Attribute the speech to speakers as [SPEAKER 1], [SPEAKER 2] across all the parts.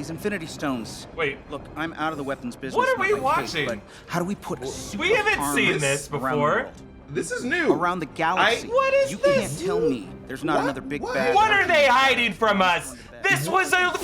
[SPEAKER 1] these Infinity Stones.
[SPEAKER 2] Wait.
[SPEAKER 1] Look, I'm out of the weapons business.
[SPEAKER 2] What are we
[SPEAKER 1] not my
[SPEAKER 2] watching?
[SPEAKER 1] Case, but how do we put
[SPEAKER 2] We haven't seen this
[SPEAKER 1] around the
[SPEAKER 2] before.
[SPEAKER 1] world?
[SPEAKER 3] This is new.
[SPEAKER 1] Around the galaxy.
[SPEAKER 2] What is
[SPEAKER 1] you
[SPEAKER 2] this?
[SPEAKER 1] can't tell me there's not another big bad.
[SPEAKER 2] What are they hiding from us? This was a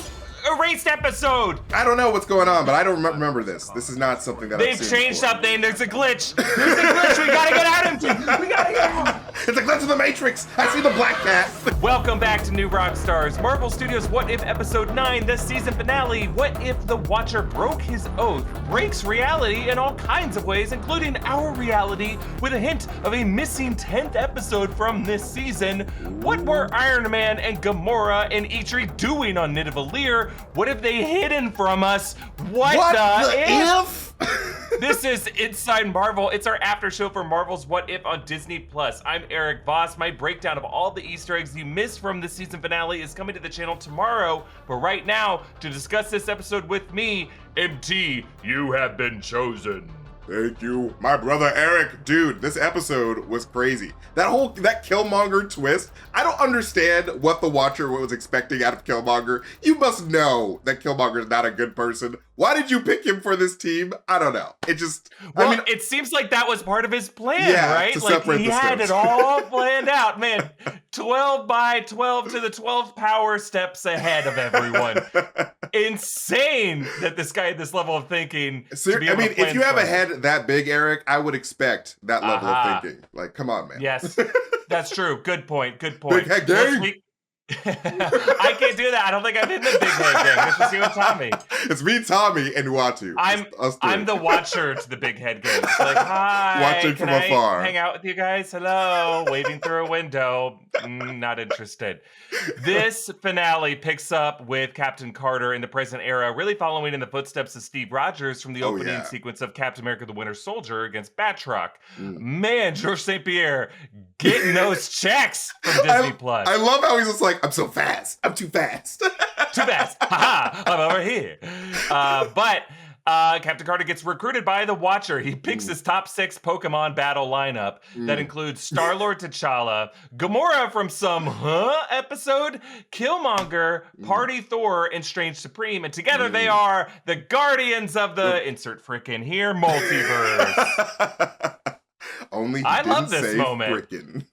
[SPEAKER 2] erased episode.
[SPEAKER 3] I don't know what's going on, but I don't remember this. This is not something that
[SPEAKER 2] They've
[SPEAKER 3] I've seen
[SPEAKER 2] changed
[SPEAKER 3] before.
[SPEAKER 2] something. There's a glitch. There's a glitch. We gotta get out of it. We gotta get out.
[SPEAKER 3] It's a glitch of the Matrix. I see the black cat.
[SPEAKER 2] Welcome back to New Rockstars, Marvel Studios' What If Episode 9, the season finale. What if the Watcher broke his oath, breaks reality in all kinds of ways, including our reality, with a hint of a missing 10th episode from this season? What were Iron Man and Gamora and Idri doing on Nidavellir? What have they hidden from us? What the if? This is Inside Marvel. It's our after show for Marvel's What If on Disney+. I'm Erik Voss. My breakdown of all the Easter eggs you missed from the season finale is coming to the channel tomorrow. But right now, to discuss this episode with me, MT, you have been chosen.
[SPEAKER 3] Thank you, my brother Eric. Dude, this episode was crazy. That Killmonger twist, I don't understand what the Watcher was expecting out of Killmonger. You must know that Killmonger is not a good person. Why did you pick him for this team? I don't know. It just,
[SPEAKER 2] well, it seems like that was part of his plan, right?
[SPEAKER 3] To
[SPEAKER 2] like
[SPEAKER 3] separate
[SPEAKER 2] he
[SPEAKER 3] the
[SPEAKER 2] had
[SPEAKER 3] steps.
[SPEAKER 2] it all planned out, man. 12 by 12 to the 12th power steps ahead of everyone. Insane that this guy had this level of thinking.
[SPEAKER 3] I mean, if you have a head that big, Eric, I would expect that level of thinking. Like, come on, man.
[SPEAKER 2] Yes, that's true. Good point. Good point.
[SPEAKER 3] Big head gang.
[SPEAKER 2] I can't do that. I don't think I'm in the big head gang. It's just you and Tommy.
[SPEAKER 3] It's me, Tommy, and Uatu.
[SPEAKER 2] I'm the watcher to the big head gang. It's like, hi,
[SPEAKER 3] watching from afar.
[SPEAKER 2] Hang out with you guys? Hello. Waving through a window. Not interested. This finale picks up with Captain Carter in the present era, really following in the footsteps of Steve Rogers from the opening sequence of Captain America the Winter Soldier against Batroc. Man, George St. Pierre getting those checks from Disney+.
[SPEAKER 3] I love how he's just like, I'm so fast. I'm too fast.
[SPEAKER 2] Too fast. Haha, I'm over here. But Captain Carter gets recruited by the Watcher. He picks his top 6 Pokemon battle lineup that includes Star-Lord T'Challa, Gamora from some episode, Killmonger, Party Thor, and Strange Supreme. And together they are the Guardians of the insert frickin' here multiverse.
[SPEAKER 3] Only
[SPEAKER 2] I love this moment.
[SPEAKER 3] Frickin'.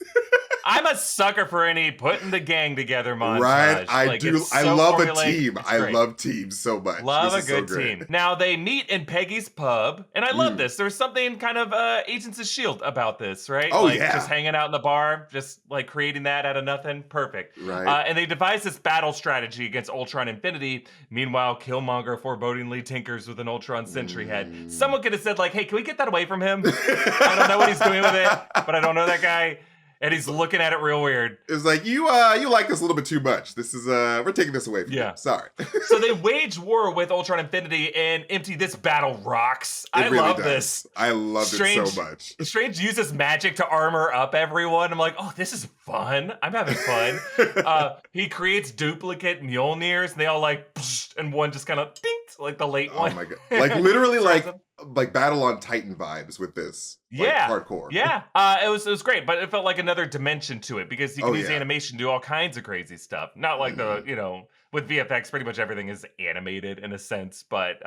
[SPEAKER 2] I'm a sucker for any putting the gang together montage.
[SPEAKER 3] Right, I do. I love a team.
[SPEAKER 2] I
[SPEAKER 3] love teams so much.
[SPEAKER 2] Love a good team. Now they meet in Peggy's pub, and I love this. There's something kind of Agents of S.H.I.E.L.D. about this, right?
[SPEAKER 3] Oh,
[SPEAKER 2] like,
[SPEAKER 3] yeah.
[SPEAKER 2] Just hanging out in the bar, just like creating that out of nothing. Perfect.
[SPEAKER 3] Right.
[SPEAKER 2] And they devise this battle strategy against Ultron Infinity. Meanwhile, Killmonger forebodingly tinkers with an Ultron Sentry head. Someone could have said like, hey, can we get that away from him? I don't know what he's doing with it, but I don't know that guy. And he's looking at it real weird.
[SPEAKER 3] It's like, you like this a little bit too much. This is, we're taking this away from you. Sorry.
[SPEAKER 2] So they wage war with Ultron Infinity, and MT, this battle rocks. I
[SPEAKER 3] really
[SPEAKER 2] love
[SPEAKER 3] does.
[SPEAKER 2] this.
[SPEAKER 3] I loved it so much.
[SPEAKER 2] Strange uses magic to armor up everyone. I'm like, oh, this is fun. I'm having fun. He creates duplicate Mjolnirs, and they all like, psh, and one just kind of dinked, like the late one.
[SPEAKER 3] Oh my god. Like literally like Battle on Titan vibes with this. Like, hardcore.
[SPEAKER 2] Yeah. It was great, but it felt like another dimension to it because you can use animation to do all kinds of crazy stuff. Not like the, with VFX, pretty much everything is animated in a sense, but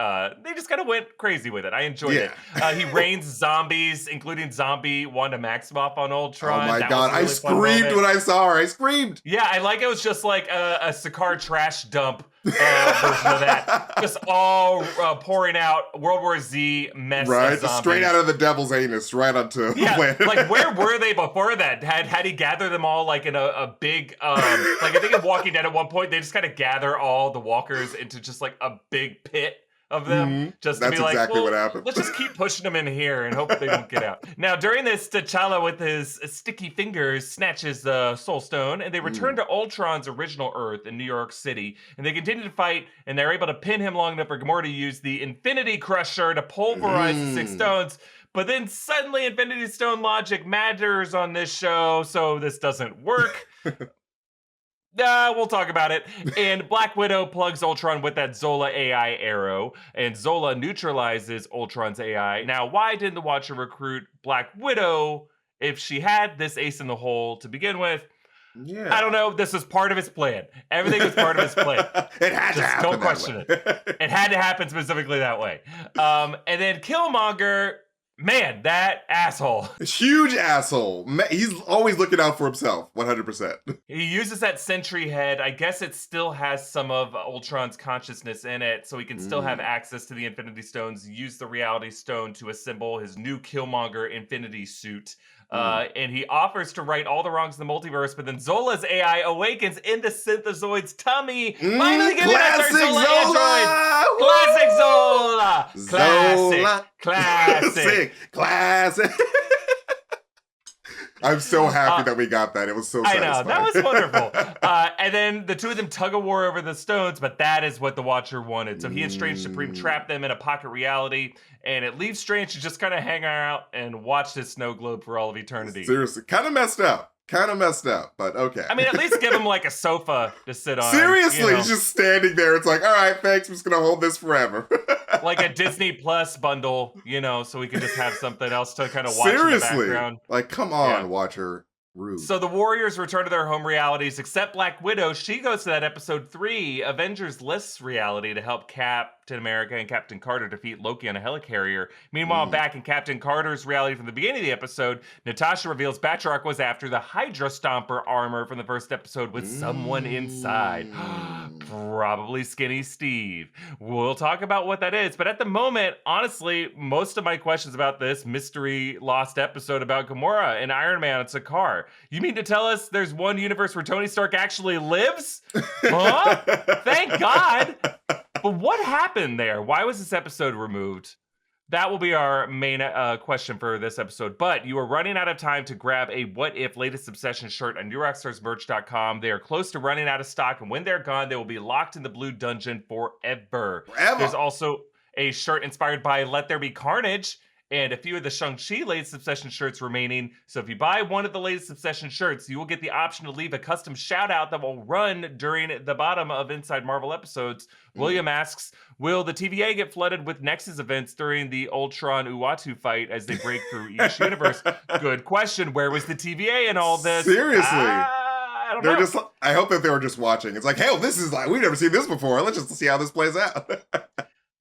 [SPEAKER 2] they just kind of went crazy with it. I enjoyed it. He rains zombies, including zombie Wanda Maximoff on Ultron.
[SPEAKER 3] Oh my god, I screamed when I saw her. I screamed.
[SPEAKER 2] Yeah, I like it was just like a Sakaar trash dump version of that. Just all pouring out World War Z mess.
[SPEAKER 3] Right, just straight out of the devil's anus, right onto the planet.
[SPEAKER 2] Like where were they before that? Had he gathered them all like in a big like I think in Walking Dead at one point they just kind of gather all the walkers into just like a big pit of them, just to
[SPEAKER 3] That's
[SPEAKER 2] be like,
[SPEAKER 3] exactly what happened.
[SPEAKER 2] Let's just keep pushing them in here and hope they won't get out. Now, during this, T'Challa with his sticky fingers snatches the Soul Stone, and they return to Ultron's original Earth in New York City, and they continue to fight, and they're able to pin him long enough for Gamora to use the Infinity Crusher to pulverize the 6 stones. But then suddenly Infinity Stone logic matters on this show, so this doesn't work. We'll talk about it. And Black Widow plugs Ultron with that Zola AI arrow, and Zola neutralizes Ultron's AI. Now, why didn't the Watcher recruit Black Widow if she had this ace in the hole to begin with?
[SPEAKER 3] Yeah.
[SPEAKER 2] I don't know. This was part of his plan. Everything was part of his plan.
[SPEAKER 3] It had to happen.
[SPEAKER 2] Don't question it. It had to happen specifically that way. And then Killmonger, man, that asshole.
[SPEAKER 3] Huge asshole. He's always looking out for himself, 100%.
[SPEAKER 2] He uses that sentry head. I guess it still has some of Ultron's consciousness in it, so he can still have access to the Infinity Stones, use the Reality Stone to assemble his new Killmonger Infinity Suit. And he offers to right all the wrongs in the multiverse, but then Zola's AI awakens in the Synthezoid's tummy. Finally giving us our Zola android. Classic Zola.
[SPEAKER 3] Classic. I'm so happy that we got that. It was so satisfying.
[SPEAKER 2] I know, that was wonderful. And then the two of them tug a war over the stones, but that is what the Watcher wanted. So he and Strange Supreme trap them in a pocket reality, and it leaves Strange to just kind of hang out and watch this snow globe for all of eternity.
[SPEAKER 3] Seriously, kind of messed up, but okay.
[SPEAKER 2] I mean, at least give him like a sofa to sit on.
[SPEAKER 3] Seriously, he's just standing there. It's like, all right, thanks, I'm just gonna hold this forever.
[SPEAKER 2] Like a Disney Plus bundle, so we could just have something else to kind of watch in the background.
[SPEAKER 3] Like, come on, Watcher. Rude.
[SPEAKER 2] So the Warriors return to their home realities, except Black Widow. She goes to that episode 3, Avengers Lists reality, to help Captain America and Captain Carter defeat Loki on a helicarrier. Meanwhile, back in Captain Carter's reality from the beginning of the episode, Natasha reveals Batroc was after the HYDRA Stomper armor from the first episode with someone inside. Probably Skinny Steve. We'll talk about what that is, but at the moment, honestly, most of my questions about this mystery lost episode about Gamora and Iron Man on Sakaar. You mean to tell us there's one universe where Tony Stark actually lives? Huh? Thank God. But what happened there? Why was this episode removed? That will be our main question for this episode. But you are running out of time to grab a What If Latest Obsession shirt on NewRockstarsMerch.com. They are close to running out of stock, and when they're gone, they will be locked in the Blue Dungeon forever. There's also a shirt inspired by Let There Be Carnage, and a few of the Shang-Chi Latest Obsession shirts remaining. So if you buy one of the Latest Obsession shirts, you will get the option to leave a custom shout-out that will run during the bottom of Inside Marvel episodes. William asks, will the TVA get flooded with Nexus events during the Ultron Uatu fight as they break through each universe? Good question. Where was the TVA in all this?
[SPEAKER 3] Seriously.
[SPEAKER 2] I don't know.
[SPEAKER 3] I hope that they were just watching. It's like, hey, this is like, we've never seen this before. Let's just see how this plays out.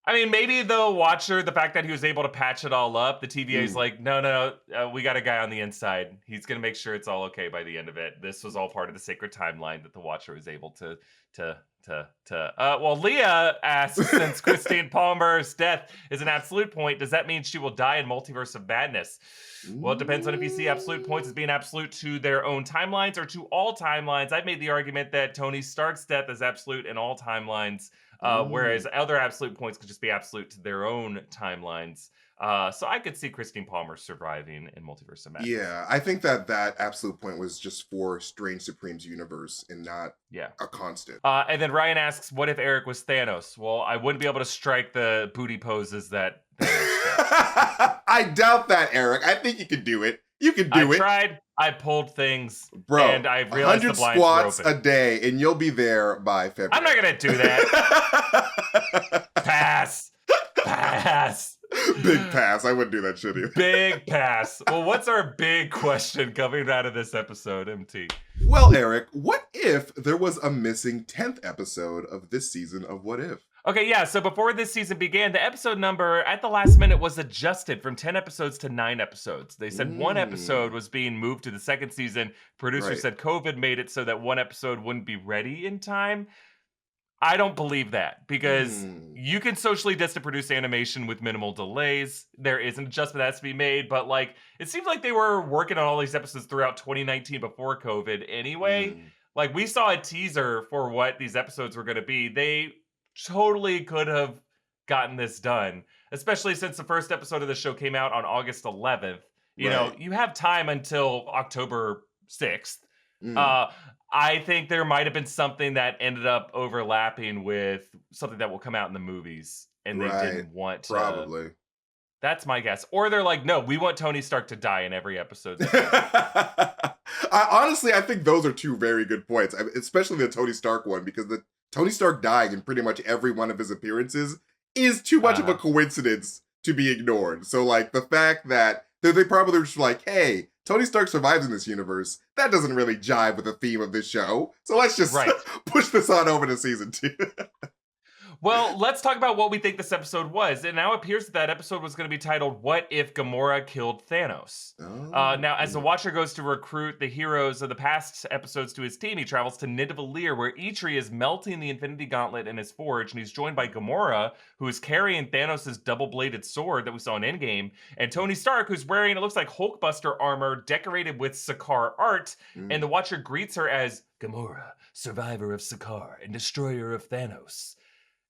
[SPEAKER 2] I mean, maybe the Watcher, the fact that he was able to patch it all up, the TVA's like, no, we got a guy on the inside. He's going to make sure it's all okay by the end of it. This was all part of the sacred timeline that the Watcher was able to. Well, Leah asks, since Christine Palmer's death is an absolute point, does that mean she will die in Multiverse of Madness? Well, it depends on if you see absolute points as being absolute to their own timelines or to all timelines. I've made the argument that Tony Stark's death is absolute in all timelines. Whereas other absolute points could just be absolute to their own timelines. So I could see Christine Palmer surviving in Multiverse of Madness.
[SPEAKER 3] Yeah, I think that absolute point was just for Strange Supreme's universe and not a constant.
[SPEAKER 2] And then Ryan asks, what if Erik was Thanos? Well, I wouldn't be able to strike the booty poses that Thanos
[SPEAKER 3] I doubt that, Erik. I think you could do it. You can do it. I
[SPEAKER 2] tried. I pulled things.
[SPEAKER 3] Bro,
[SPEAKER 2] and I realized
[SPEAKER 3] 100
[SPEAKER 2] the blinds
[SPEAKER 3] squats
[SPEAKER 2] were open.
[SPEAKER 3] a day, and you'll be there by February.
[SPEAKER 2] I'm not going to do that. Pass.
[SPEAKER 3] Big pass. I wouldn't do that shit either.
[SPEAKER 2] Big pass. Well, what's our big question coming out of this episode, MT?
[SPEAKER 3] Well, Erik, what if there was a missing 10th episode of this season of What If?
[SPEAKER 2] Okay, yeah, so before this season began, the episode number at the last minute was adjusted from 10 episodes to 9 episodes. They said one episode was being moved to the second season. Producer said COVID made it so that one episode wouldn't be ready in time. I don't believe that, because you can socially distant produce animation with minimal delays. There is an adjustment that has to be made, but like it seems like they were working on all these episodes throughout 2019 before COVID anyway. Like we saw a teaser for what these episodes were going to be. They totally could have gotten this done, especially since the first episode of the show came out on August 11th. You know, you have time until October 6th. I think there might have been something that ended up overlapping with something that will come out in the movies, and they didn't want to.
[SPEAKER 3] Probably.
[SPEAKER 2] That's my guess. Or they're like, no, we want Tony Stark to die in every episode.
[SPEAKER 3] Honestly, I think those are two very good points, especially the Tony Stark one, because the Tony Stark dying in pretty much every one of his appearances is too much of a coincidence to be ignored. So, like, the fact that they probably were just like, hey, Tony Stark survives in this universe. That doesn't really jive with the theme of this show. So let's just push this on over to season 2.
[SPEAKER 2] Well, let's talk about what we think this episode was. It now appears that episode was going to be titled, What If Gamora Killed Thanos? Now, as the Watcher goes to recruit the heroes of the past episodes to his team, he travels to Nidavellir, where Eitri is melting the Infinity Gauntlet in his forge, and he's joined by Gamora, who is carrying Thanos' double-bladed sword that we saw in Endgame, and Tony Stark, who's wearing, it looks like Hulkbuster armor decorated with Sakaar art, and the Watcher greets her as Gamora, survivor of Sakaar and destroyer of Thanos.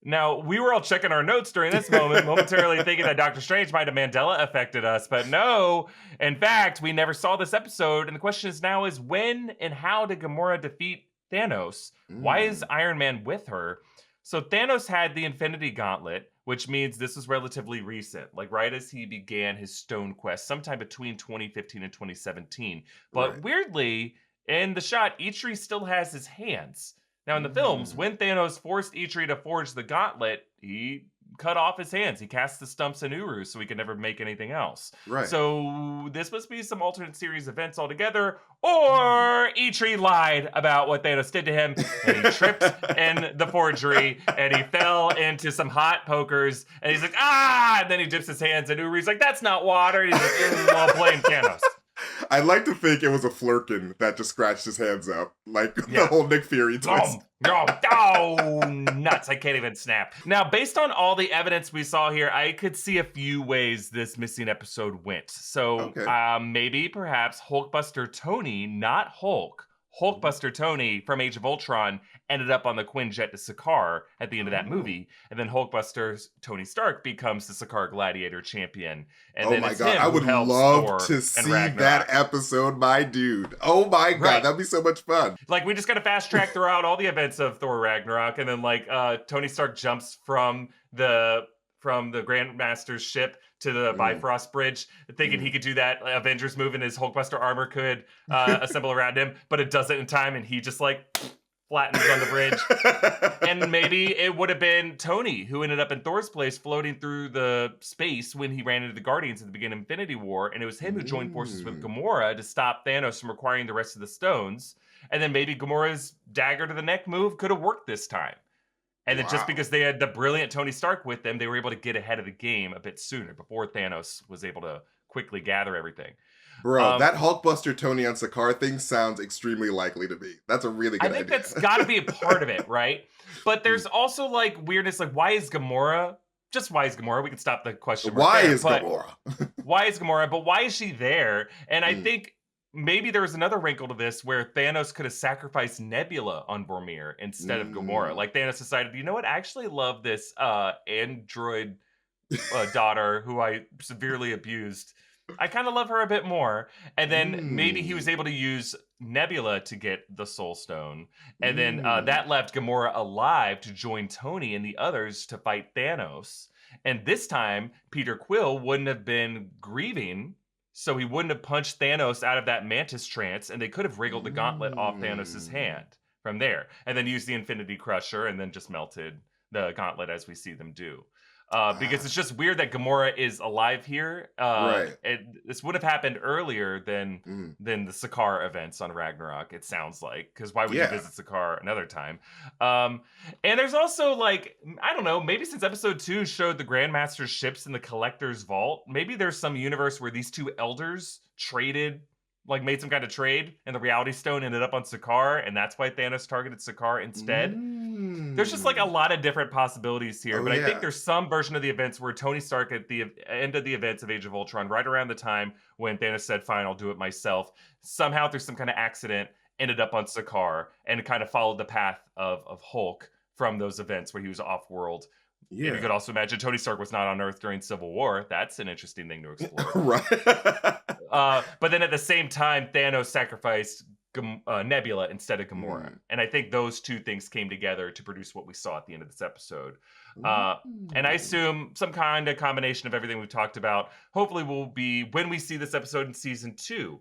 [SPEAKER 2] Now, we were all checking our notes during this moment, momentarily thinking that Doctor Strange might have Mandela affected us, but no. In fact, we never saw this episode, and the question is now is when and how did Gamora defeat Thanos? Why is Iron Man with her? So Thanos had the Infinity Gauntlet, which means this was relatively recent, like right as he began his Stone Quest, sometime between 2015 and 2017. But weirdly, in the shot, Eitri still has his hands. Now, in the films, when Thanos forced Eitri to forge the gauntlet, he cut off his hands. He cast the stumps in Uru so he could never make anything else.
[SPEAKER 3] Right.
[SPEAKER 2] So this must be some alternate series events altogether, or Eitri lied about what Thanos did to him, and he tripped in the forgery, and he fell into some hot pokers, and he's like, ah! And then he dips his hands in Uru. He's like, that's not water. And he's like, while playing Thanos.
[SPEAKER 3] I'd like to think it was a Flurkin that just scratched his hands up, like the whole Nick Fury twist.
[SPEAKER 2] Oh, nuts. I can't even snap. Now, based on all the evidence we saw here, I could see a few ways this missing episode went. So maybe, perhaps, Hulkbuster Tony, not Hulk, Hulkbuster Tony from Age of Ultron ended up on the Quinjet to Sakaar at the end of that movie, and then Hulkbuster Tony Stark becomes the Sakaar Gladiator champion. And then
[SPEAKER 3] my God, I would love to see that episode, my dude. Oh my God, that'd be so much fun.
[SPEAKER 2] Like, we just got to fast track throughout all the events of Thor Ragnarok, and then like Tony Stark jumps from the Grandmaster's ship to the Bifrost Bridge, thinking he could do that Avengers move and his Hulkbuster armor could assemble around him, but it doesn't in time, and he just like flattens on the bridge. And maybe it would have been Tony who ended up in Thor's place floating through the space when he ran into the Guardians at the beginning of Infinity War, and it was him who joined forces with Gamora to stop Thanos from acquiring the rest of the stones. And then maybe Gamora's dagger to the neck move could have worked this time. And then just because they had the brilliant Tony Stark with them, they were able to get ahead of the game a bit sooner before Thanos was able to quickly gather everything.
[SPEAKER 3] Bro, that Hulkbuster Tony on Sakaar thing sounds extremely likely to be. That's a really good idea.
[SPEAKER 2] I think that's got to be a part of it, right? But there's also like weirdness, like why is Gamora? Just why is Gamora? We can stop the question.
[SPEAKER 3] Why is Gamora?
[SPEAKER 2] Why is Gamora? But why is she there? And I think maybe there was another wrinkle to this where Thanos could have sacrificed Nebula on Vormir instead of Gamora. Like Thanos decided, you know what? I actually love this android daughter who I severely abused. I kind of love her a bit more. And then maybe he was able to use Nebula to get the Soul Stone. And then that left Gamora alive to join Tony and the others to fight Thanos. And this time, Peter Quill wouldn't have been grieving, so he wouldn't have punched Thanos out of that Mantis trance, and they could have wriggled the gauntlet off Thanos' hand from there, and then used the Infinity Crusher, and then just melted the gauntlet as we see them do. Because it's just weird that Gamora is alive here. This would have happened earlier than the Sakaar events on Ragnarok, it sounds like. Because why would you visit Sakaar another time? And there's also, like, I don't know, maybe since episode 2 showed the Grandmaster's ships in the Collector's Vault, maybe there's some universe where these two elders traded, like made some kind of trade, and the Reality Stone ended up on Sakaar, and that's why Thanos targeted Sakaar instead. There's just like a lot of different possibilities here, but I think there's some version of the events where Tony Stark at the end of the events of Age of Ultron, right around the time when Thanos said, fine, I'll do it myself, somehow through some kind of accident ended up on Sakaar and kind of followed the path of Hulk from those events where he was off-world. Yeah. And you could also imagine Tony Stark was not on Earth during Civil War. That's an interesting thing to explore. But then at the same time, Thanos sacrificed Nebula instead of Gamora. And I think those two things came together to produce what we saw at the end of this episode. And I assume some kind of combination of everything we've talked about, hopefully will be when we see this episode in season 2.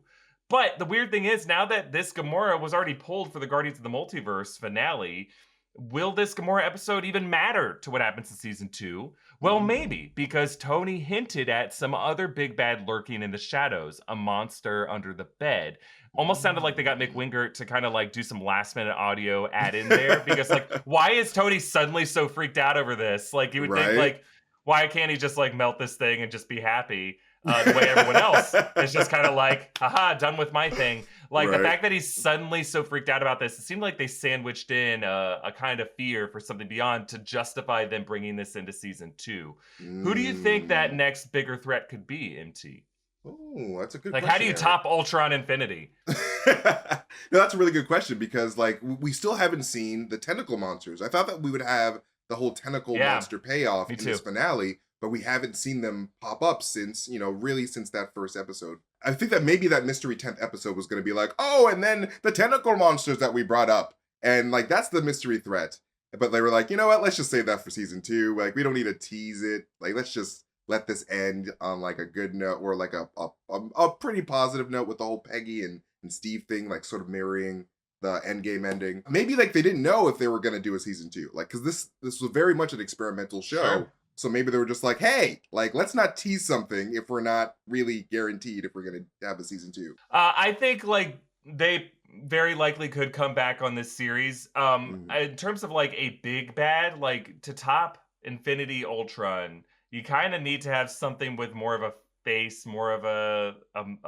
[SPEAKER 2] But the weird thing is, now that this Gamora was already pulled for the Guardians of the Multiverse finale, will this Gamora episode even matter to what happens in season 2? Well, maybe, because Tony hinted at some other big bad lurking in the shadows, a monster under the bed. Almost sounded like they got Mick Wingert to kind of like do some last minute audio add in there, because like, why is Tony suddenly so freaked out over this? Like, you would think like, why can't he just like melt this thing and just be happy? The way everyone else is just kind of like, haha, done with my thing. Like the fact that he's suddenly so freaked out about this, it seemed like they sandwiched in a kind of fear for something beyond to justify them bringing this into season 2. Who do you think that next bigger threat could be, MT?
[SPEAKER 3] Oh, that's a good
[SPEAKER 2] question.
[SPEAKER 3] Like,
[SPEAKER 2] how do you top Ultron Infinity?
[SPEAKER 3] No, that's a really good question, because like we still haven't seen the tentacle monsters. I thought that we would have the whole tentacle monster payoff in this finale, but we haven't seen them pop up since, really since that first episode. I think that maybe that mystery 10th episode was going to be like, oh, and then the tentacle monsters that we brought up. And like, that's the mystery threat. But they were like, you know what? Let's just save that for season 2. Like, we don't need to tease it. Like, let's just let this end on like a good note, or like a pretty positive note with the whole Peggy and Steve thing, like sort of mirroring the Endgame ending. Maybe like they didn't know if they were going to do a season 2. Like, because this was very much an experimental show. Sure. So maybe they were just like, hey, like, let's not tease something if we're not really guaranteed if we're going to have a season 2.
[SPEAKER 2] I think, like, they very likely could come back on this series. In terms of, like, a big bad, like, to top Infinity Ultron, you kind of need to have something with more of a face, more of a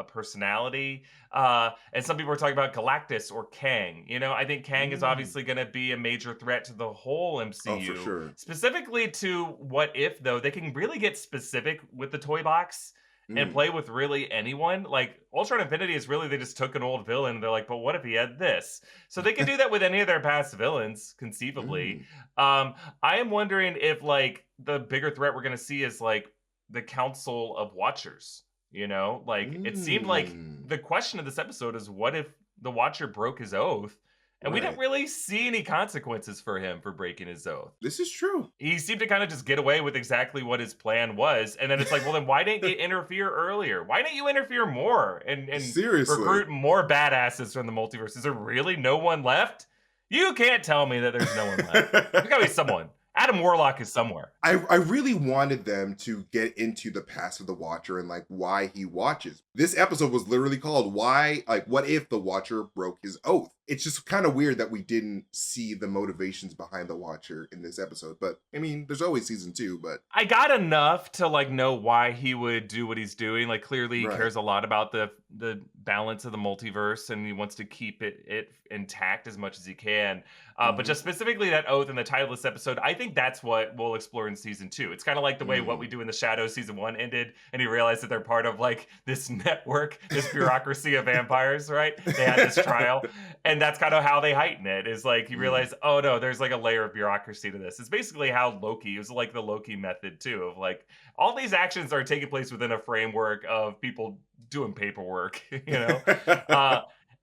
[SPEAKER 2] personality. And some people are talking about Galactus or Kang. I think Kang is obviously going to be a major threat to the whole MCU.
[SPEAKER 3] Oh, for sure.
[SPEAKER 2] Specifically to What If, though, they can really get specific with the toy box and play with really anyone. Like, Ultron Infinity is really, they just took an old villain and they're like, but what if he had this? So they can do that with any of their past villains, conceivably. I am wondering if, like, the bigger threat we're going to see is, like, the Council of Watchers. It seemed like the question of this episode is, what if the Watcher broke his oath? And we didn't really see any consequences for him for breaking his oath.
[SPEAKER 3] This is true.
[SPEAKER 2] He seemed to kind of just get away with exactly what his plan was. And then it's like, well, then why didn't you interfere earlier? Why didn't you interfere more and
[SPEAKER 3] Seriously.
[SPEAKER 2] recruit more badasses from the multiverse? Is there really no one left? You can't tell me that there's no one left. There's gotta be someone. Adam Warlock is somewhere.
[SPEAKER 3] I really wanted them to get into the past of the Watcher and like why he watches. This episode was literally called What If the Watcher Broke His Oath? It's just kind of weird that we didn't see the motivations behind the Watcher in this episode. But I mean, there's always season 2, but
[SPEAKER 2] I got enough to like know why he would do what he's doing. Like, clearly he cares a lot about the balance of the multiverse and he wants to keep it intact as much as he can. But just specifically that oath in the title of this episode, I think that's what we'll explore in season 2. It's kind of like the way What We Do in the Shadows season 1 ended, and he realized that they're part of like this network, this bureaucracy of vampires, right? They had this trial, and that's kind of how they heighten it. Is like he realized, oh no, there's like a layer of bureaucracy to this. It's basically how Loki, it was like the Loki method too, of like all these actions are taking place within a framework of people doing paperwork,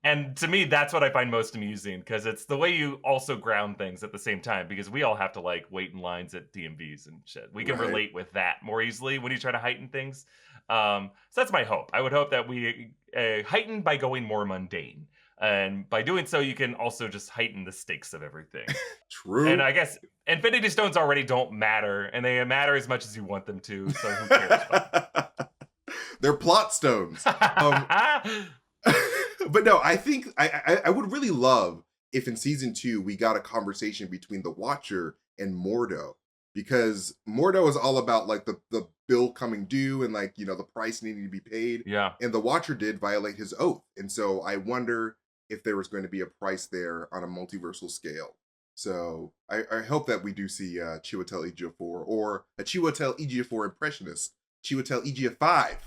[SPEAKER 2] And to me, that's what I find most amusing, because it's the way you also ground things at the same time, because we all have to like wait in lines at DMVs and shit. We can relate with that more easily when you try to heighten things. So that's my hope. I would hope that we heighten by going more mundane. And by doing so, you can also just heighten the stakes of everything.
[SPEAKER 3] True.
[SPEAKER 2] And I guess Infinity Stones already don't matter, and they matter as much as you want them to, so who cares?
[SPEAKER 3] They're plot stones. But no, I think I would really love if in season 2 we got a conversation between the Watcher and Mordo, because Mordo is all about like the bill coming due and like, the price needing to be paid.
[SPEAKER 2] Yeah.
[SPEAKER 3] And the Watcher did violate his oath. And so I wonder if there was going to be a price there on a multiversal scale. So I hope that we do see Chiwetel Ejiofor or a Chiwetel Ejiofor impressionist, Chiwetel Ejiofor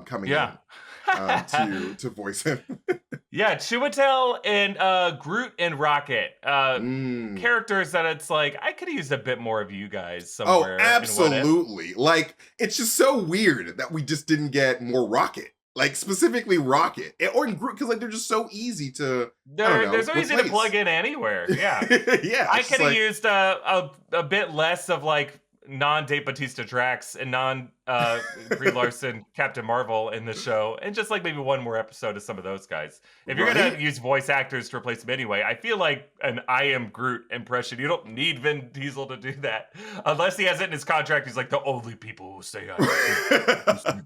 [SPEAKER 3] coming in to voice him.
[SPEAKER 2] Yeah, Chiwetel and Groot and Rocket. Characters that it's like, I could have used a bit more of you guys somewhere.
[SPEAKER 3] Oh, absolutely. Like, it's just so weird that we just didn't get more Rocket. Like, specifically Rocket. Or in Groot, because like they're just so easy to
[SPEAKER 2] They're so easy to plug in anywhere. Yeah.
[SPEAKER 3] Yeah.
[SPEAKER 2] I could have used a bit less of like non-Dave Bautista Drax and Brie Larson Captain Marvel in the show, and just like maybe one more episode of some of those guys. If you're gonna use voice actors to replace them anyway, I feel like an I Am Groot impression. You don't need Vin Diesel to do that unless he has it in his contract. He's like, the only people who say I am Groot.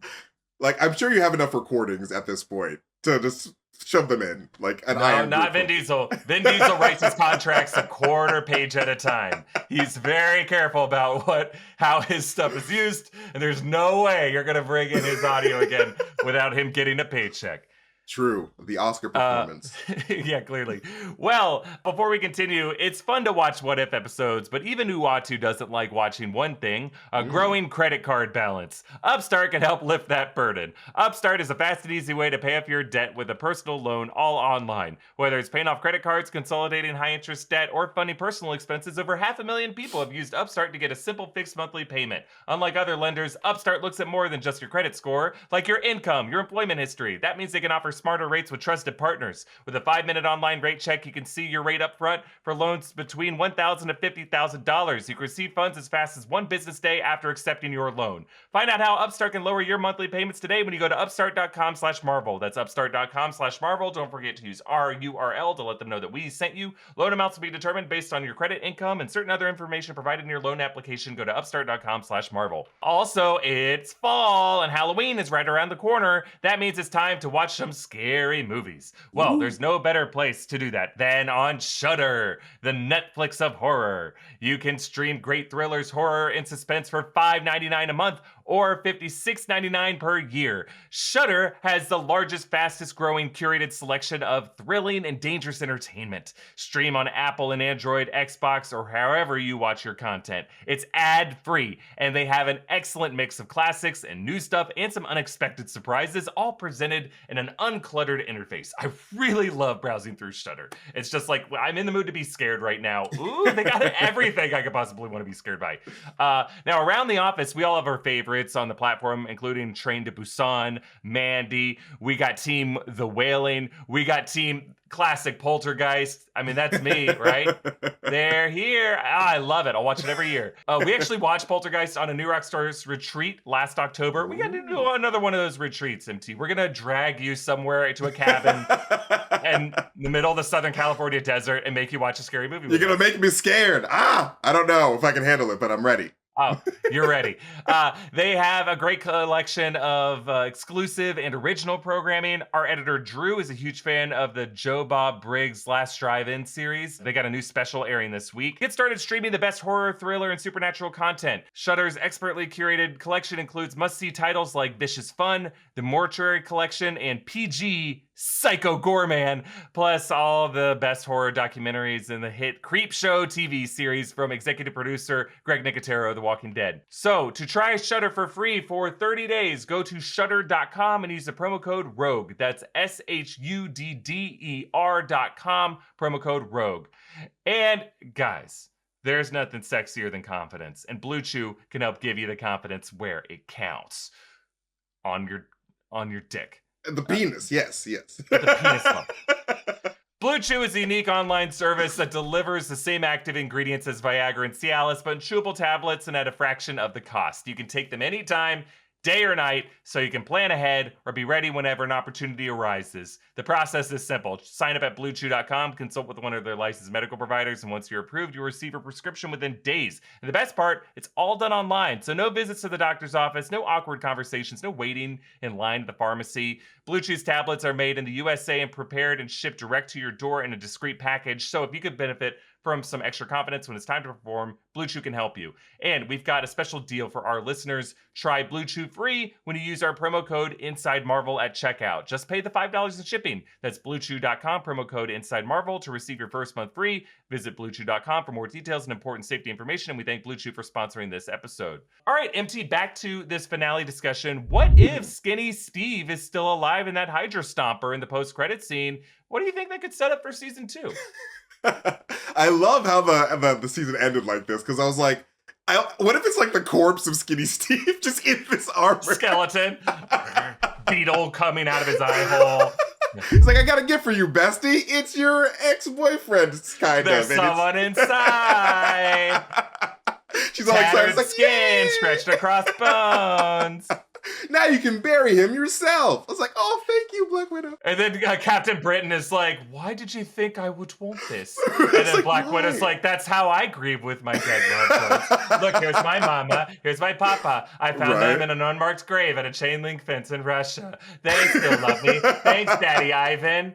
[SPEAKER 3] Like, I'm sure you have enough recordings at this point to just shove them in. Like,
[SPEAKER 2] no, not Vin Diesel. Vin Diesel writes his contracts a quarter page at a time. He's very careful about how his stuff is used, and there's no way you're gonna bring in his audio again without him getting a paycheck.
[SPEAKER 3] True. The Oscar performance.
[SPEAKER 2] Yeah, clearly. Well, before we continue, it's fun to watch What If episodes, but even Uatu doesn't like watching one thing, a growing credit card balance. Upstart can help lift that burden. Upstart is a fast and easy way to pay off your debt with a personal loan all online. Whether it's paying off credit cards, consolidating high-interest debt, or funding personal expenses, over 500,000 people have used Upstart to get a simple fixed monthly payment. Unlike other lenders, Upstart looks at more than just your credit score, like your income, your employment history. That means they can offer smarter rates with trusted partners. With a 5-minute online rate check, you can see your rate up front for loans between $1,000 to $50,000. You can receive funds as fast as one business day after accepting your loan. Find out how Upstart can lower your monthly payments today when you go to upstart.com/Marvel. That's upstart.com/Marvel. Don't forget to use our URL to let them know that we sent you. Loan amounts will be determined based on your credit, income, and certain other information provided in your loan application. Go to upstart.com/Marvel. Also, it's fall and Halloween is right around the corner. That means it's time to watch some scary movies. Well, there's no better place to do that than on Shudder, the Netflix of horror. You can stream great thrillers, horror, and suspense for $5.99 a month or $56.99 per year. Shudder has the largest, fastest growing curated selection of thrilling and dangerous entertainment. Stream on Apple and Android, Xbox, or however you watch your content. It's ad-free, and they have an excellent mix of classics and new stuff and some unexpected surprises, all presented in an uncluttered interface. I really love browsing through Shudder. It's just like, I'm in the mood to be scared right now. Ooh, they got everything I could possibly want to be scared by. Now, around the office, we all have our favorites on the platform, including Train to Busan, Mandy. We got Team The Wailing. We got Team Classic Poltergeist. I mean, that's me, right? They're here. I love it. I'll watch it every year. We actually watched Poltergeist on a New Rockstars retreat last October. We got to do another one of those retreats, MT. We're going to drag you somewhere to a cabin in the middle of the Southern California desert and make you watch a scary movie.
[SPEAKER 3] You're going to make me scared. I don't know if I can handle it, but I'm ready.
[SPEAKER 2] Oh, you're ready. They have a great collection of exclusive and original programming. Our editor, Drew, is a huge fan of the Joe Bob Briggs Last Drive-In series. They got a new special airing this week. Get started streaming the best horror, thriller, and supernatural content. Shudder's expertly curated collection includes must-see titles like Vicious Fun, The Mortuary Collection, and PG Psycho Goreman, plus all the best horror documentaries in the hit Creepshow TV series from executive producer Greg Nicotero of The Walking Dead. So, to try Shudder for free for 30 days, go to shudder.com and use the promo code ROGUE. That's SHUDDER.com, promo code ROGUE. And guys, there's nothing sexier than confidence, and Blue Chew can help give you the confidence where it counts. On your dick.
[SPEAKER 3] The penis, yes.
[SPEAKER 2] The penis level. Blue Chew is a unique online service that delivers the same active ingredients as Viagra and Cialis, but in chewable tablets and at a fraction of the cost. You can take them anytime, day or night, so you can plan ahead or be ready whenever an opportunity arises. The process is simple. Sign up at bluechew.com, consult with one of their licensed medical providers, and once you're approved, you'll receive a prescription within days. And the best part, it's all done online, so no visits to the doctor's office, no awkward conversations, no waiting in line at the pharmacy. Blue Chew's tablets are made in the USA and prepared and shipped direct to your door in a discreet package, so if you could benefit from some extra confidence when it's time to perform, Blue Chew can help you. And we've got a special deal for our listeners. Try Blue Chew free when you use our promo code InsideMarvel at checkout. Just pay the $5 in shipping. That's bluechew.com, promo code InsideMarvel to receive your first month free. Visit bluechew.com for more details and important safety information. And we thank Blue Chew for sponsoring this episode. All right, MT, back to this finale discussion. What if Skinny Steve is still alive in that HYDRA stomper in the post-credit scene? What do you think that could set up for season 2?
[SPEAKER 3] I love how the season ended like this, because I was like, what if it's like the corpse of Skinny Steve just in this armor?
[SPEAKER 2] Skeleton. Beetle coming out of his eye hole.
[SPEAKER 3] He's like, I got a gift for you, bestie. It's your ex-boyfriend, kind
[SPEAKER 2] There's
[SPEAKER 3] of.
[SPEAKER 2] someone inside.
[SPEAKER 3] She's all excited.
[SPEAKER 2] Tattered
[SPEAKER 3] It's like,
[SPEAKER 2] skin
[SPEAKER 3] yay!
[SPEAKER 2] stretched across bones.
[SPEAKER 3] Now you can bury him yourself. I was like, oh, thank you, Black Widow.
[SPEAKER 2] And then Captain Britain is like, why did you think I would want this?
[SPEAKER 3] It's
[SPEAKER 2] And then
[SPEAKER 3] like,
[SPEAKER 2] Black
[SPEAKER 3] why?
[SPEAKER 2] Widow's like, that's how I grieve with my dead loved ones. Look, here's my mama, here's my papa. I found
[SPEAKER 3] Right.
[SPEAKER 2] them in an unmarked grave at a chain link fence in Russia. They still love me. Thanks, Daddy Ivan.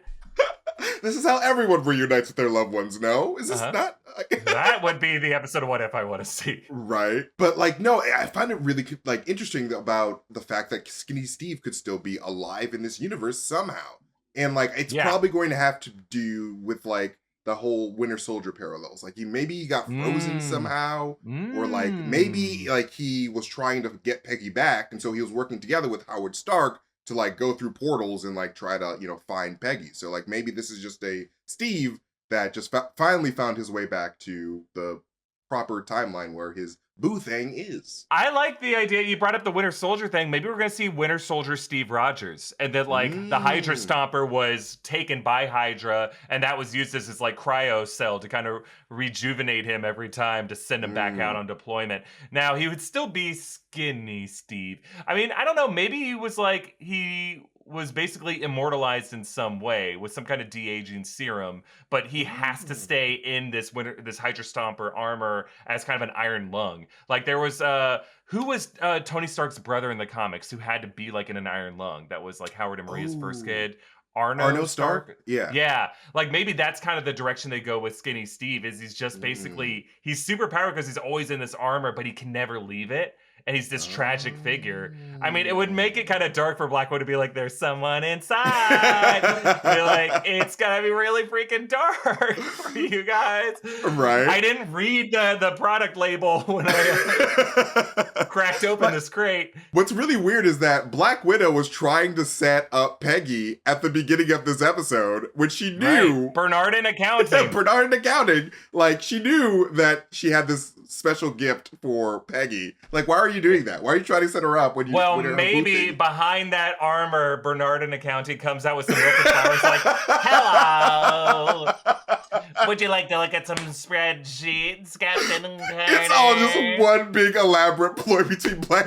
[SPEAKER 3] This is how everyone reunites with their loved ones, no? Is this not?
[SPEAKER 2] That would be the episode of What If I Want to see.
[SPEAKER 3] Right. But, like, no, I find it really, like, interesting about the fact that Skinny Steve could still be alive in this universe somehow. And, like, it's probably going to have to do with, like, the whole Winter Soldier parallels. Like, maybe he got frozen somehow. Or, like, maybe, like, he was trying to get Peggy back, and so he was working together with Howard Stark to, like, go through portals and, like, try to, you know, find Peggy. So, like, maybe this is just a Steve that just finally found his way back to the proper timeline where his boo thing is.
[SPEAKER 2] I like the idea. You brought up the Winter Soldier thing. Maybe we're going to see Winter Soldier Steve Rogers. And that, like, the HYDRA Stomper was taken by HYDRA, and that was used as his, like, cryo cell to kind of rejuvenate him every time to send him back out on deployment. Now, he would still be Skinny Steve. I mean, I don't know. Maybe he was, like, he was basically immortalized in some way with some kind of de-aging serum, but he has to stay in this HYDRA Stomper armor as kind of an iron lung. Like there was who was Tony Stark's brother in the comics who had to be like in an iron lung? That was like Howard and Maria's first kid. Arno Stark?
[SPEAKER 3] Yeah.
[SPEAKER 2] Yeah. Like maybe that's kind of the direction they go with Skinny Steve is he's just basically he's super powered because he's always in this armor, but he can never leave it. And he's this tragic figure. I mean, it would make it kind of dark for Black Widow to be like, there's someone inside. Be like, it's gonna be really freaking dark for you guys.
[SPEAKER 3] Right.
[SPEAKER 2] I didn't read the product label when I cracked open this crate.
[SPEAKER 3] What's really weird is that Black Widow was trying to set up Peggy at the beginning of this episode, which she knew.
[SPEAKER 2] Right. Bernard in accounting.
[SPEAKER 3] Bernard in accounting. Like, she knew that she had this special gift for Peggy. Like, why are you doing that? Why are you trying to set her up when you?
[SPEAKER 2] Well,
[SPEAKER 3] when
[SPEAKER 2] maybe behind that armor, Bernard in accounting comes out with some real flowers like, hello. Would you like to look at some spreadsheets, Captain Carter?
[SPEAKER 3] It's all just one big elaborate ploy between Black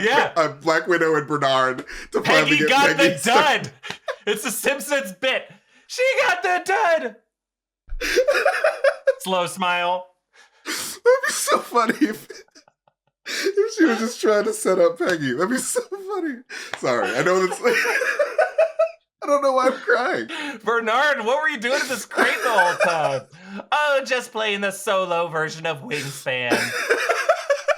[SPEAKER 3] Widow and Bernard to finally
[SPEAKER 2] Peggy
[SPEAKER 3] get
[SPEAKER 2] got
[SPEAKER 3] Peggy
[SPEAKER 2] the dud. It's the Simpsons bit. She got the dud. Slow smile.
[SPEAKER 3] That'd be so funny if she was just trying to set up Peggy. That'd be so funny. Sorry, I know it's like I don't know why I'm crying.
[SPEAKER 2] Bernard, what were you doing in this crate the whole time? Oh, just playing the solo version of Wingspan.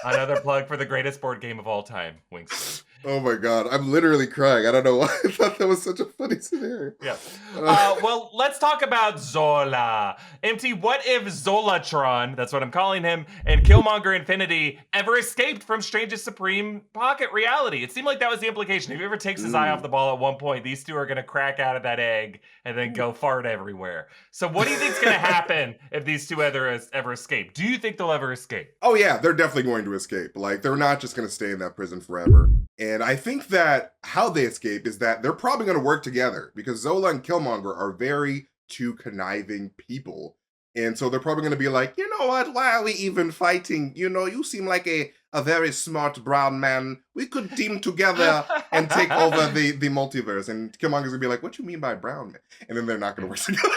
[SPEAKER 2] Another plug for the greatest board game of all time, Wingspan.
[SPEAKER 3] Oh my god, I'm literally crying. I don't know why I thought that was such a funny scenario.
[SPEAKER 2] Yeah. Well, let's talk about Zola. MT, what if Zolatron, that's what I'm calling him, and Killmonger Infinity ever escaped from Strange's Supreme Pocket reality? It seemed like that was the implication. If he ever takes his eye off the ball at one point, these two are going to crack out of that egg and then go fart everywhere. So what do you think's going to happen if these two ever escape? Do you think they'll ever escape?
[SPEAKER 3] Oh yeah, they're definitely going to escape. Like, they're not just going to stay in that prison forever. And I think that how they escape is that they're probably going to work together because Zola and Killmonger are very two conniving people. And so they're probably going to be like, you know what, why are we even fighting? You know, you seem like a very smart brown man. We could team together and take over the multiverse. And Killmonger's going to be like, what do you mean by brown man? And then they're not going to work together.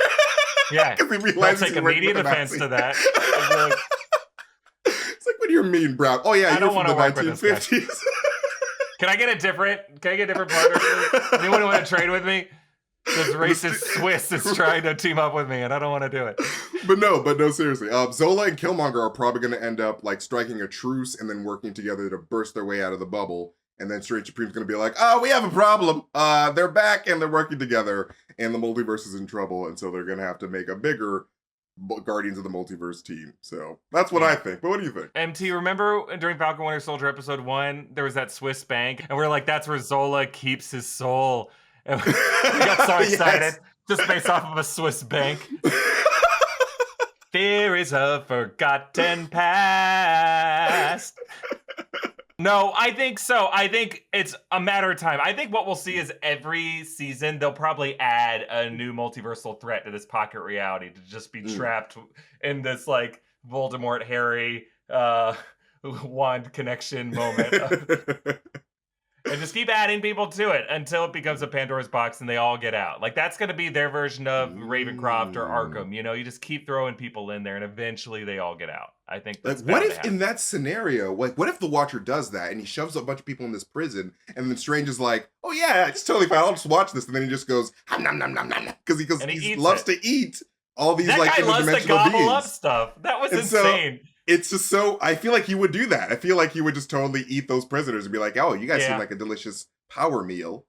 [SPEAKER 2] Yeah,
[SPEAKER 3] Because he
[SPEAKER 2] they'll
[SPEAKER 3] realizes
[SPEAKER 2] take
[SPEAKER 3] he's working
[SPEAKER 2] immediate
[SPEAKER 3] with a
[SPEAKER 2] offense
[SPEAKER 3] Nazi.
[SPEAKER 2] to that. They'll be like,
[SPEAKER 3] It's like, what do you mean brown? Oh yeah,
[SPEAKER 2] I
[SPEAKER 3] you're
[SPEAKER 2] don't
[SPEAKER 3] from
[SPEAKER 2] wanna
[SPEAKER 3] the
[SPEAKER 2] work with this guy.
[SPEAKER 3] 1950s.
[SPEAKER 2] Can I get a different partner? Anyone want to trade with me? This racist Swiss is trying to team up with me, and I don't want to do it.
[SPEAKER 3] But no, seriously. Zola and Killmonger are probably going to end up like striking a truce and then working together to burst their way out of the bubble. And then Strange Supreme's going to be like, oh, we have a problem. They're back and they're working together, and the multiverse is in trouble, and so they're going to have to make a bigger Guardians of the Multiverse team. So that's what I think. But what do you think?
[SPEAKER 2] MT, remember during Falcon Winter Soldier episode 1, there was that Swiss bank, and we're like, that's where Zola keeps his soul. And we got so excited just based off of a Swiss bank. There is a forgotten past. No, I think so. I think it's a matter of time. I think what we'll see is every season they'll probably add a new multiversal threat to this pocket reality to just be trapped in this like Voldemort Harry wand connection moment. And just keep adding people to it until it becomes a Pandora's box and they all get out. Like, that's going to be their version of Ravencroft or Arkham. You know, you just keep throwing people in there and eventually they all get out. I think that's
[SPEAKER 3] like, what
[SPEAKER 2] bound to
[SPEAKER 3] if
[SPEAKER 2] happen.
[SPEAKER 3] in that scenario, like, what if the Watcher does that and he shoves a bunch of people in this prison and then Strange is like, oh yeah, it's totally fine, I'll just watch this. And then he just goes, nom nom nom nom, because he loves to eat all these
[SPEAKER 2] that
[SPEAKER 3] like
[SPEAKER 2] guy loves to
[SPEAKER 3] interdimensional
[SPEAKER 2] gobble
[SPEAKER 3] beings.
[SPEAKER 2] up stuff. That was
[SPEAKER 3] And
[SPEAKER 2] insane.
[SPEAKER 3] It's just so, I feel like he would do that. I feel like he would just totally eat those prisoners and be like, oh, you guys seem like a delicious power meal.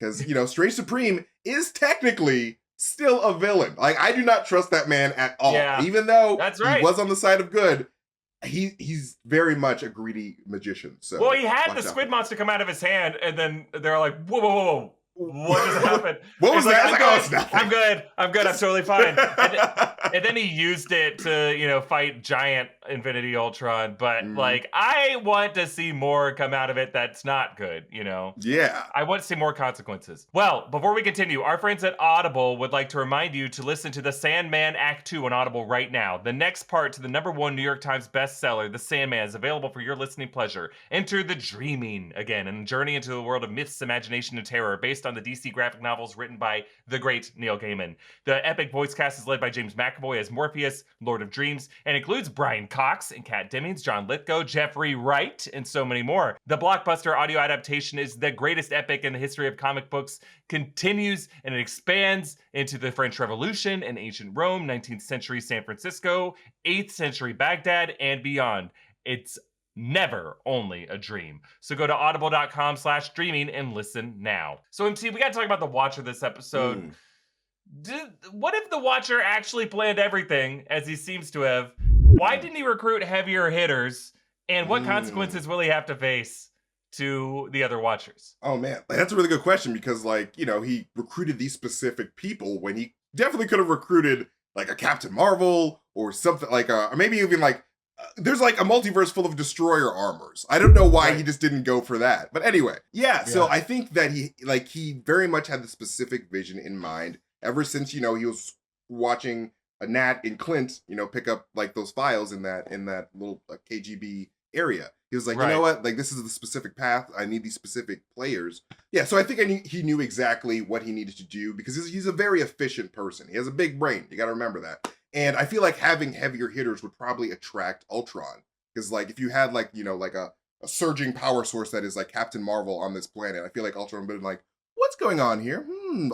[SPEAKER 3] Because, you know, Strange Supreme is technically still a villain. Like, I do not trust that man at all.
[SPEAKER 2] Yeah,
[SPEAKER 3] even though
[SPEAKER 2] that's right.
[SPEAKER 3] he was on the side of good, he's very much a greedy magician. So
[SPEAKER 2] well, he had the squid monster come out of his hand, and then they're like, whoa, whoa, whoa, whoa. What just happened?
[SPEAKER 3] What was that?
[SPEAKER 2] Like,
[SPEAKER 3] oh, it's nothing.
[SPEAKER 2] I'm good. I'm totally fine. And then he used it to, you know, fight giant Infinity Ultron. But like, I want to see more come out of it that's not good, you know?
[SPEAKER 3] Yeah.
[SPEAKER 2] I want to see more consequences. Well, before we continue, our friends at Audible would like to remind you to listen to The Sandman Act 2 on Audible right now. The next part to the #1 New York Times bestseller, The Sandman, is available for your listening pleasure. Enter the dreaming again and journey into the world of myths, imagination, and terror based on the DC graphic novels written by the great Neil Gaiman. The epic voice cast is led by James McAvoy as Morpheus, Lord of Dreams, and includes Brian Cox and Kat Dennings, John Lithgow, Jeffrey Wright, and so many more. The blockbuster audio adaptation is the greatest epic in the history of comic books, continues and it expands into the French Revolution and ancient Rome, 19th century San Francisco, 8th century Baghdad, and beyond. It's never only a dream. So go to audible.com/dreaming and listen now. So MT, we got to talk about the Watcher this episode. What if the Watcher actually planned everything as he seems to have? Why didn't he recruit heavier hitters? And what consequences will he have to face to the other Watchers?
[SPEAKER 3] Oh man, that's a really good question because, like, you know, he recruited these specific people when he definitely could have recruited like a Captain Marvel or something like or maybe even like there's like a multiverse full of destroyer armors. I don't know why he just didn't go for that. But anyway, so I think that he very much had the specific vision in mind ever since, you know, he was watching a Nat and Clint, you know, pick up like those files in that little KGB area. He was like, you know what? Like, this is the specific path. I need these specific players. Yeah, so I think he knew exactly what he needed to do because he's a very efficient person. He has a big brain. You got to remember that. And I feel like having heavier hitters would probably attract Ultron. Because, like, if you had, like, you know, like a surging power source that is like Captain Marvel on this planet, I feel like Ultron would have been like, what's going on here?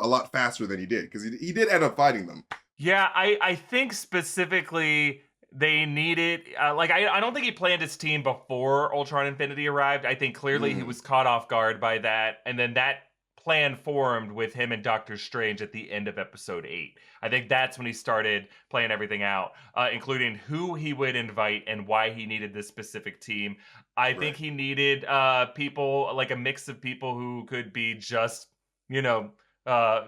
[SPEAKER 3] A lot faster than he did. Because he did end up fighting them.
[SPEAKER 2] Yeah, I think specifically they needed, I don't think he planned his team before Ultron Infinity arrived. I think clearly he was caught off guard by that. And then that plan formed with him and Doctor Strange at the end of episode 8. I think that's when he started playing everything out, including who he would invite and why he needed this specific team. I think he needed people, like a mix of people who could be just, you know,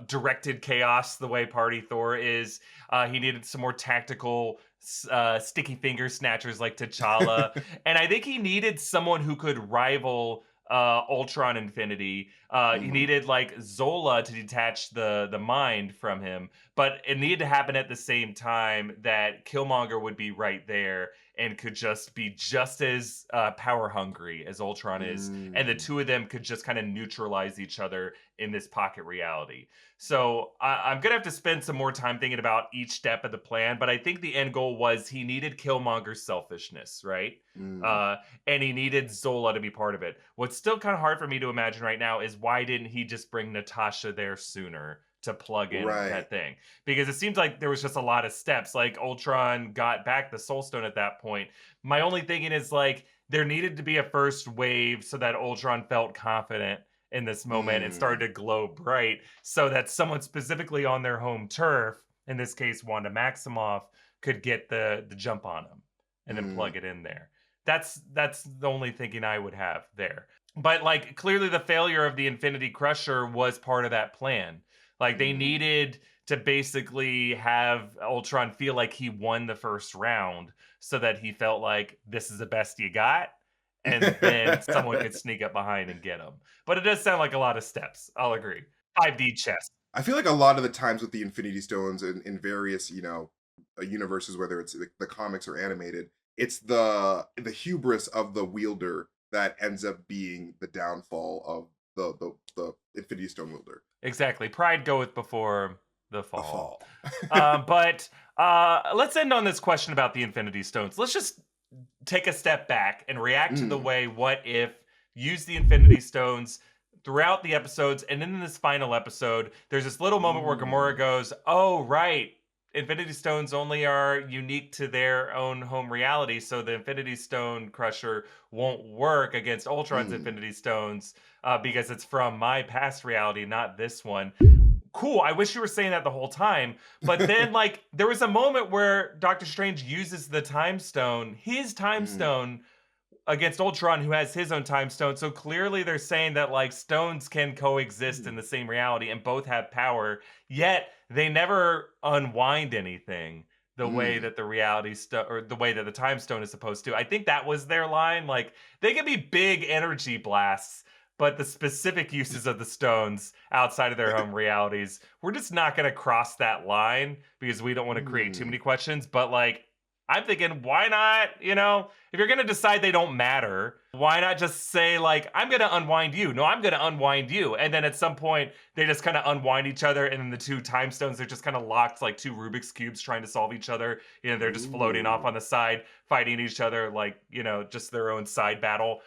[SPEAKER 2] directed chaos the way Party Thor is. He needed some more tactical sticky finger snatchers like T'Challa. And I think he needed someone who could rival Ultron Infinity. He needed like Zola to detach the mind from him, but it needed to happen at the same time that Killmonger would be right there and could just be just as power hungry as Ultron is, and the two of them could just kind of neutralize each other in this pocket reality. So I'm gonna have to spend some more time thinking about each step of the plan, but I think the end goal was he needed Killmonger's selfishness, right? And he needed Zola to be part of it. What's still kind of hard for me to imagine right now is why didn't he just bring Natasha there sooner to plug in that thing? Because it seems like there was just a lot of steps. Like Ultron got back the Soul Stone at that point. My only thinking is like there needed to be a first wave so that Ultron felt confident in this moment and started to glow bright so that someone specifically on their home turf, in this case Wanda Maximoff, could get the jump on him and then plug it in there. That's the only thinking I would have there. But like clearly the failure of the Infinity Crusher was part of that plan. Like they needed to basically have Ultron feel like he won the first round so that he felt like this is the best you got. And then someone could sneak up behind and get him. But it does sound like a lot of steps. I'll agree. 5D chess.
[SPEAKER 3] I feel like a lot of the times with the Infinity Stones in various, you know, universes, whether it's the comics or animated, it's the hubris of the wielder that ends up being the downfall of the Infinity Stone wielder.
[SPEAKER 2] Exactly. Pride goeth before the fall.
[SPEAKER 3] A fall.
[SPEAKER 2] But let's end on this question about the Infinity Stones. Let's just take a step back and react to the way What If used the Infinity Stones throughout the episodes. And in this final episode, there's this little moment where Gamora goes, oh, right. Infinity Stones only are unique to their own home reality, so the Infinity Stone Crusher won't work against Ultron's Infinity Stones because it's from my past reality, not this one. Cool, I wish you were saying that the whole time. But then, like, there was a moment where Doctor Strange uses the Time Stone, his Time Stone, against Ultron, who has his own Time Stone. So clearly they're saying that, like, stones can coexist in the same reality and both have power, yet they never unwind anything the way that the reality or the way that the Time Stone is supposed to. I think that was their line. Like, they can be big energy blasts, but the specific uses of the stones outside of their home realities, we're just not going to cross that line because we don't want to create too many questions. But, like, I'm thinking, why not, you know, if you're going to decide they don't matter, why not just say, like, I'm going to unwind you. No, I'm going to unwind you. And then at some point, they just kind of unwind each other. And then the two time stones are just kind of locked like two Rubik's Cubes trying to solve each other. You know, they're just floating off on the side, fighting each other like, you know, just their own side battle.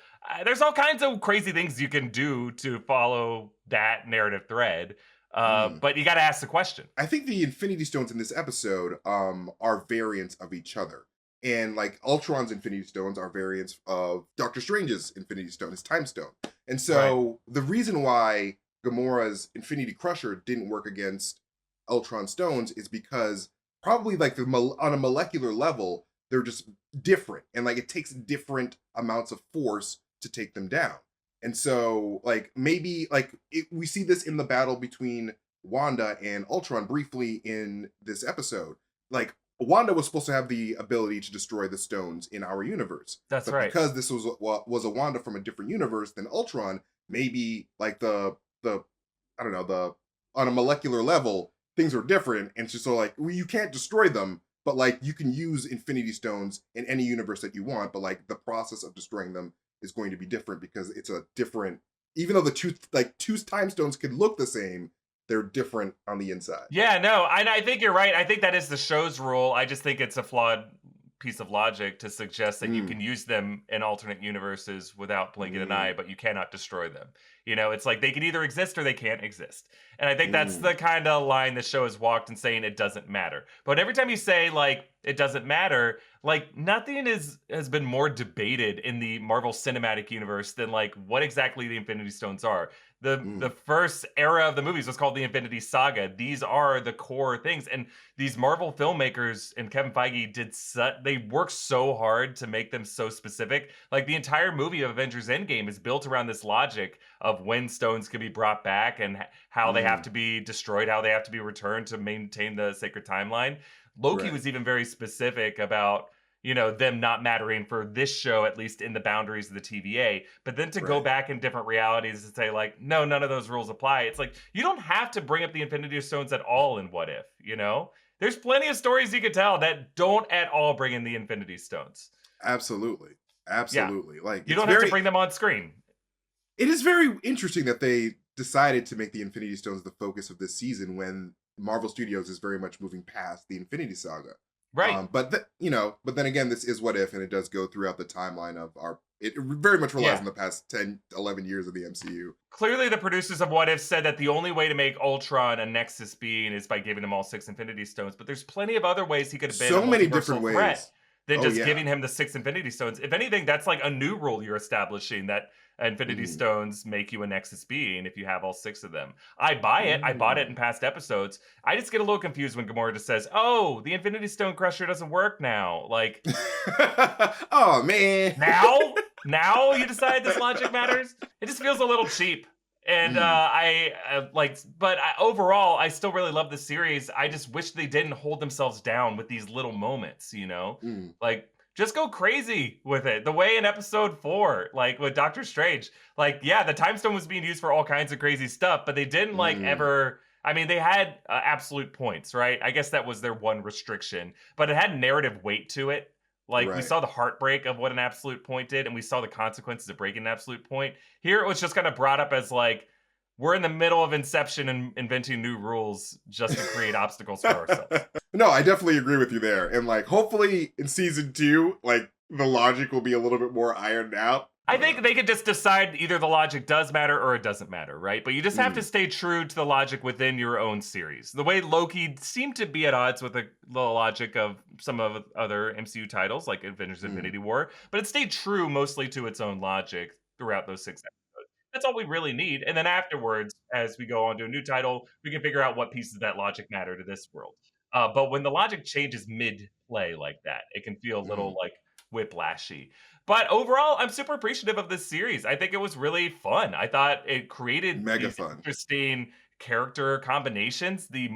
[SPEAKER 2] There's all kinds of crazy things you can do to follow that narrative thread. But you got to ask the question.
[SPEAKER 3] I think the Infinity Stones in this episode are variants of each other. And like Ultron's Infinity Stones are variants of Doctor Strange's Infinity Stone, his Time Stone. And so the reason why Gamora's Infinity Crusher didn't work against Ultron Stones is because probably like on a molecular level, they're just different. And like it takes different amounts of force to take them down. And so, like, maybe, like, we see this in the battle between Wanda and Ultron briefly in this episode. Like, Wanda was supposed to have the ability to destroy the stones in our universe.
[SPEAKER 2] That's right.
[SPEAKER 3] Because this was a Wanda from a different universe than Ultron, maybe, like, I don't know, on a molecular level, things are different. And it's just so, like, well, you can't destroy them, but, like, you can use Infinity Stones in any universe that you want, but, like, the process of destroying them is going to be different because it's a different, even though the two time stones could look the same, they're different on the inside.
[SPEAKER 2] Yeah, no, and I think you're right. I think that is the show's rule. I just think it's a flawed piece of logic to suggest that you can use them in alternate universes without blinking an eye, but you cannot destroy them. You know, it's like they can either exist or they can't exist. And I think that's the kind of line the show has walked in saying it doesn't matter. But every time you say, like, it doesn't matter, like, nothing has been more debated in the Marvel Cinematic Universe than, like, what exactly the Infinity Stones are. The first era of the movies was called the Infinity Saga. These are the core things. And these Marvel filmmakers and Kevin Feige they worked so hard to make them so specific. Like, the entire movie of Avengers Endgame is built around this logic of when stones can be brought back and how they have to be destroyed, how they have to be returned to maintain the sacred timeline. Loki was even very specific about, you know, them not mattering for this show, at least in the boundaries of the TVA. But then to go back in different realities and say, like, no, none of those rules apply. It's like, you don't have to bring up the Infinity Stones at all in What If, you know? There's plenty of stories you could tell that don't at all bring in the Infinity Stones.
[SPEAKER 3] Absolutely. Absolutely. Yeah. Like,
[SPEAKER 2] you don't have to bring them on screen.
[SPEAKER 3] It is very interesting that they decided to make the Infinity Stones the focus of this season when Marvel Studios is very much moving past the Infinity Saga.
[SPEAKER 2] Right.
[SPEAKER 3] But then again, this is What If, and it does go throughout the timeline of it very much relies on the past 10, 11 years of the MCU.
[SPEAKER 2] Clearly, the producers of What If said that the only way to make Ultron a Nexus being is by giving him all 6 Infinity Stones. But there's plenty of other ways he could have been
[SPEAKER 3] so many different ways
[SPEAKER 2] than just giving him the 6 Infinity Stones. If anything, that's like a new rule you're establishing, that Infinity Stones make you a Nexus being if you have all 6 of them. I buy it. I bought it in past episodes. I just get a little confused when Gamora just says, oh, the Infinity Stone Crusher doesn't work now. Like,
[SPEAKER 3] oh, man.
[SPEAKER 2] Now you decide this logic matters? It just feels a little cheap. And overall, I still really love the series. I just wish they didn't hold themselves down with these little moments, you know? Like, just go crazy with it. The way in episode 4, like with Doctor Strange, like, yeah, the Time Stone was being used for all kinds of crazy stuff, but they didn't ever, I mean, they had absolute points, right? I guess that was their one restriction, but it had narrative weight to it. Like, we
[SPEAKER 3] Right.
[SPEAKER 2] saw the heartbreak of what an absolute point did, and we saw the consequences of breaking an absolute point. Here, it was just kind of brought up as, like, we're in the middle of Inception and inventing new rules just to create obstacles for ourselves.
[SPEAKER 3] No, I definitely agree with you there. And, like, hopefully in season 2, like, the logic will be a little bit more ironed out.
[SPEAKER 2] I think they could just decide either the logic does matter or it doesn't matter, right? But you just have to stay true to the logic within your own series. The way Loki seemed to be at odds with the logic of some of other MCU titles, like Avengers Infinity War, but it stayed true mostly to its own logic throughout those 6 episodes. That's all we really need. And then afterwards, as we go on to a new title, we can figure out what pieces of that logic matter to this world. But when the logic changes mid-play like that, it can feel a little like whiplashy. But overall, I'm super appreciative of this series. I think it was really fun. I thought it created
[SPEAKER 3] Mega
[SPEAKER 2] these
[SPEAKER 3] fun.
[SPEAKER 2] interesting character combinations. The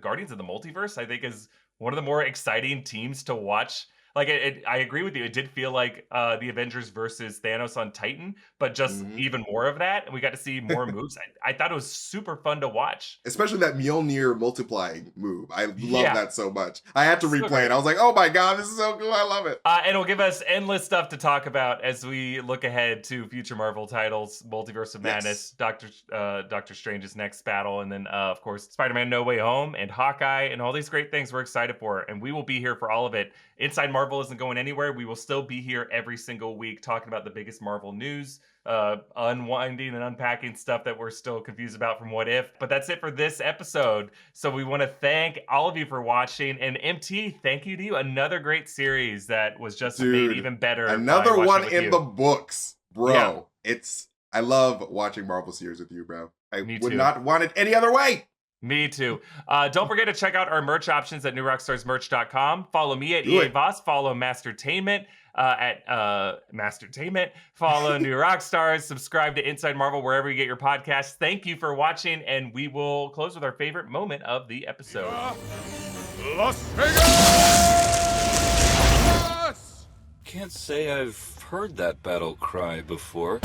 [SPEAKER 2] Guardians of the Multiverse, I think, is one of the more exciting teams to watch. Like, I agree with you. It did feel like the Avengers versus Thanos on Titan, but just even more of that. And we got to see more moves. I thought it was super fun to watch.
[SPEAKER 3] Especially that Mjolnir multiplying move. I love that so much. I had to
[SPEAKER 2] So
[SPEAKER 3] replay it. I was like, oh my God, this is so cool. I love it.
[SPEAKER 2] And it'll give us endless stuff to talk about as we look ahead to future Marvel titles, Multiverse of Madness, Doctor Strange's next battle, and then, of course, Spider-Man No Way Home and Hawkeye and all these great things we're excited for. And we will be here for all of it. Inside Marvel isn't going anywhere. We will still be here every single week talking about the biggest Marvel news, unwinding and unpacking stuff that we're still confused about from What If. But that's it for this episode. So we want to thank all of you for watching. And MT, thank you to you. Another great series that was just made even better.
[SPEAKER 3] Another
[SPEAKER 2] by
[SPEAKER 3] one
[SPEAKER 2] watching with
[SPEAKER 3] in
[SPEAKER 2] you.
[SPEAKER 3] the books, bro.
[SPEAKER 2] Yeah.
[SPEAKER 3] I love watching Marvel series with you, bro. I
[SPEAKER 2] Me
[SPEAKER 3] would
[SPEAKER 2] too.
[SPEAKER 3] not want it any other way.
[SPEAKER 2] Me too. Don't forget to check out our merch options at newrockstarsmerch.com. Follow me at
[SPEAKER 3] Do
[SPEAKER 2] EA
[SPEAKER 3] it.
[SPEAKER 2] Voss. Follow MasterTainment at MasterTainment. Follow New Rockstars. Subscribe to Inside Marvel wherever you get your podcasts. Thank you for watching, and we will close with our favorite moment of the episode.
[SPEAKER 4] Las Vegas!
[SPEAKER 5] Can't say I've heard that battle cry before.